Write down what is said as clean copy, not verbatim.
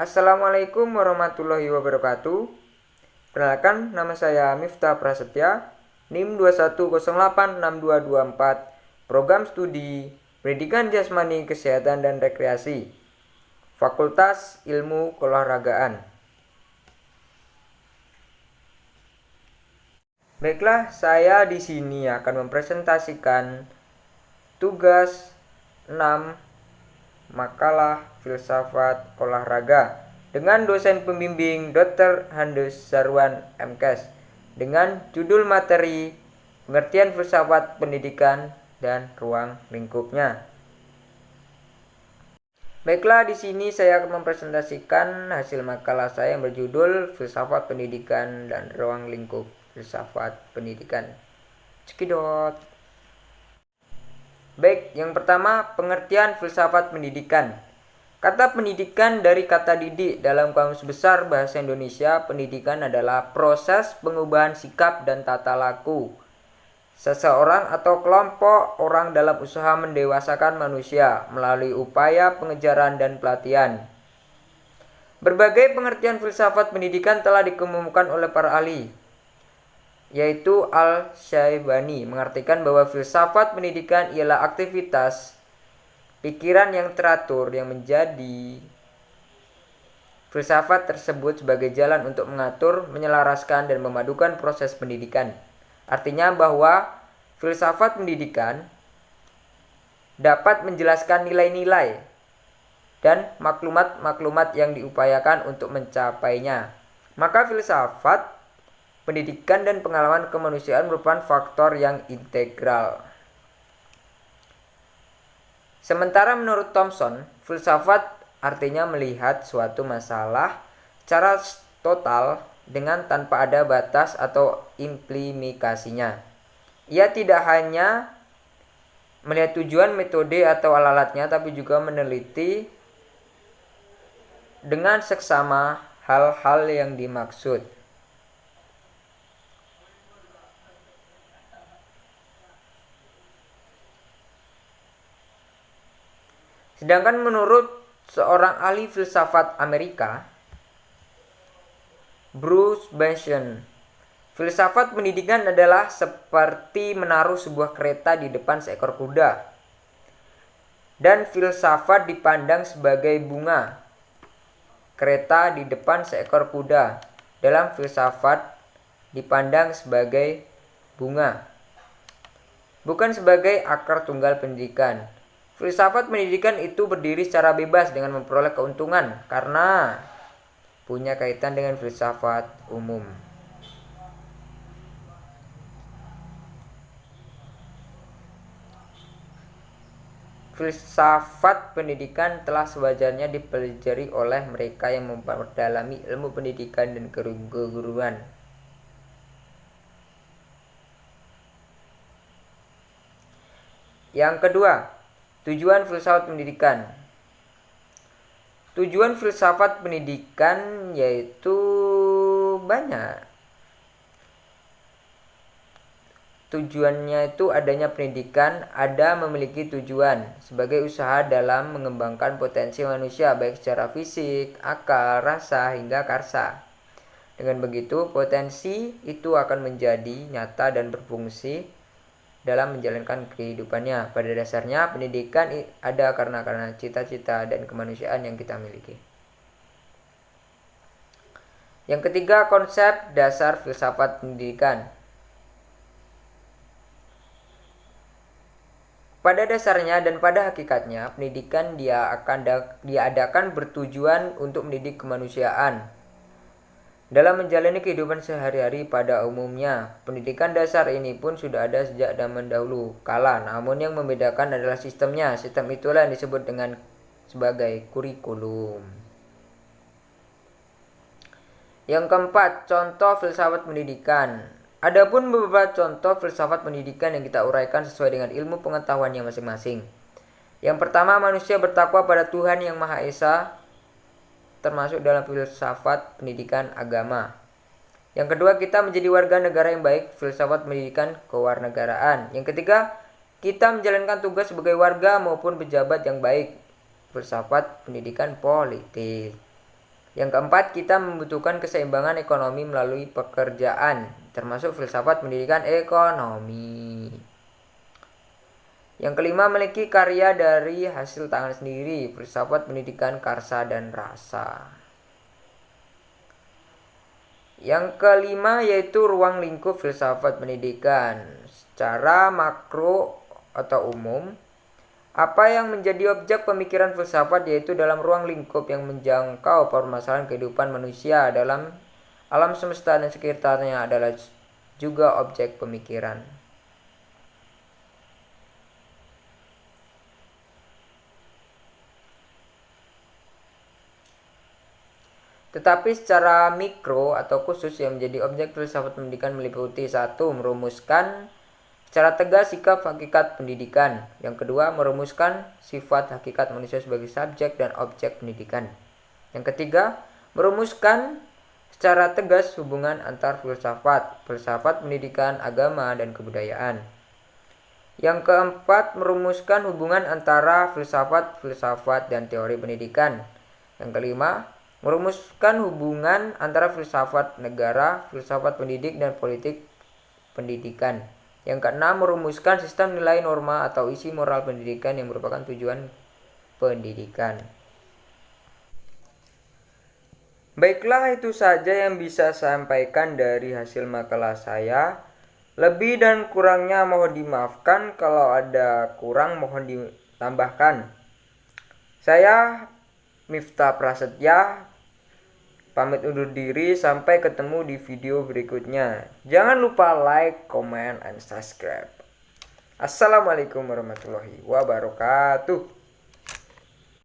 Assalamualaikum warahmatullahi wabarakatuh. Perkenalkan, nama saya Miftah Prasetya, NIM 21086224, Program Studi Pendidikan Jasmani, Kesehatan dan Rekreasi, Fakultas Ilmu Keolahragaan. Baiklah, saya di sini akan mempresentasikan tugas 6 makalah filsafat olahraga dengan dosen pembimbing Dr. Handus Sarwan MKes dengan judul materi pengertian filsafat pendidikan dan ruang lingkupnya. Baiklah, di sini saya akan mempresentasikan hasil makalah saya yang berjudul Filsafat Pendidikan dan Ruang Lingkup Filsafat Pendidikan. Cekidot. Baik, yang pertama, pengertian filsafat pendidikan. Kata pendidikan dari kata didik. Dalam Kamus Besar Bahasa Indonesia, pendidikan adalah proses pengubahan sikap dan tata laku seseorang atau kelompok orang dalam usaha mendewasakan manusia melalui upaya pengejaran dan pelatihan. Berbagai pengertian filsafat pendidikan telah dikemukakan oleh para ahli, yaitu Al-Syaibani mengartikan bahwa filsafat pendidikan ialah aktivitas pikiran yang teratur yang menjadi filsafat tersebut sebagai jalan untuk mengatur, menyelaraskan, dan memadukan proses pendidikan. Artinya bahwa filsafat pendidikan dapat menjelaskan nilai-nilai dan maklumat-maklumat yang diupayakan untuk mencapainya. Maka filsafat pendidikan dan pengalaman kemanusiaan merupakan faktor yang integral. Sementara menurut Thomson, filsafat artinya melihat suatu masalah secara total dengan tanpa ada batas atau implikasinya. Ia tidak hanya melihat tujuan, metode, atau alat-alatnya, tapi juga meneliti dengan seksama hal-hal yang dimaksud. Sedangkan menurut seorang ahli filsafat Amerika, Bruce Benson, filsafat pendidikan adalah seperti menaruh sebuah kereta di depan seekor kuda. Dan filsafat dipandang sebagai bunga. Kereta di depan seekor kuda. Dalam filsafat dipandang sebagai bunga, bukan sebagai akar tunggal pendidikan. Filsafat pendidikan itu berdiri secara bebas dengan memperoleh keuntungan karena punya kaitan dengan filsafat umum. Filsafat pendidikan telah sewajarnya dipelajari oleh mereka yang memperdalami ilmu pendidikan dan keguruan. Yang kedua, tujuan filsafat pendidikan. Tujuan filsafat pendidikan yaitu banyak. Tujuannya itu adanya pendidikan, ada memiliki tujuan sebagai usaha dalam mengembangkan potensi manusia baik secara fisik, akal, rasa, hingga karsa. Dengan begitu, potensi itu akan menjadi nyata dan berfungsi dalam menjalankan kehidupannya. Pada dasarnya, pendidikan ada karena cita-cita dan kemanusiaan yang kita miliki. Yang ketiga, konsep dasar filsafat pendidikan. Pada dasarnya dan pada hakikatnya, pendidikan diadakan bertujuan untuk mendidik kemanusiaan dalam menjalani kehidupan sehari-hari pada umumnya. Pendidikan dasar ini pun sudah ada sejak zaman dahulu kala, namun yang membedakan adalah sistemnya. Sistem itulah yang disebut dengan sebagai kurikulum. Yang keempat, contoh filsafat pendidikan. Adapun beberapa contoh filsafat pendidikan yang kita uraikan sesuai dengan ilmu pengetahuannya masing-masing. Yang pertama, manusia bertakwa pada Tuhan Yang Maha Esa, termasuk dalam filsafat pendidikan agama. Yang kedua, kita menjadi warga negara yang baik, filsafat pendidikan kewarganegaraan. Yang ketiga, kita menjalankan tugas sebagai warga maupun pejabat yang baik, filsafat pendidikan politik. Yang keempat, kita membutuhkan keseimbangan ekonomi melalui pekerjaan, termasuk filsafat pendidikan ekonomi. Yang kelima, memiliki karya dari hasil tangan sendiri, filsafat pendidikan karsa dan rasa. Yang kelima yaitu ruang lingkup filsafat pendidikan. Secara makro atau umum, apa yang menjadi objek pemikiran filsafat yaitu dalam ruang lingkup yang menjangkau permasalahan kehidupan manusia dalam alam semesta dan sekitarnya adalah juga objek pemikiran. Tetapi secara mikro atau khusus yang menjadi objek filsafat pendidikan meliputi: 1. Merumuskan secara tegas sikap hakikat pendidikan. Yang kedua, merumuskan sifat hakikat manusia sebagai subjek dan objek pendidikan. Yang ketiga, merumuskan secara tegas hubungan antar filsafat pendidikan, agama, dan kebudayaan. Yang keempat, merumuskan hubungan antara filsafat dan teori pendidikan. Yang kelima, merumuskan hubungan antara filsafat negara, filsafat pendidik, dan politik pendidikan. Yang keenam, merumuskan sistem nilai, norma, atau isi moral pendidikan yang merupakan tujuan pendidikan. Baiklah, itu saja yang bisa saya sampaikan dari hasil makalah saya. Lebih dan kurangnya mohon dimaafkan, kalau ada kurang mohon ditambahkan. Saya Miftah Prasetya pamit undur diri, sampai ketemu di video berikutnya. Jangan lupa like, comment, and subscribe. Assalamualaikum warahmatullahi wabarakatuh.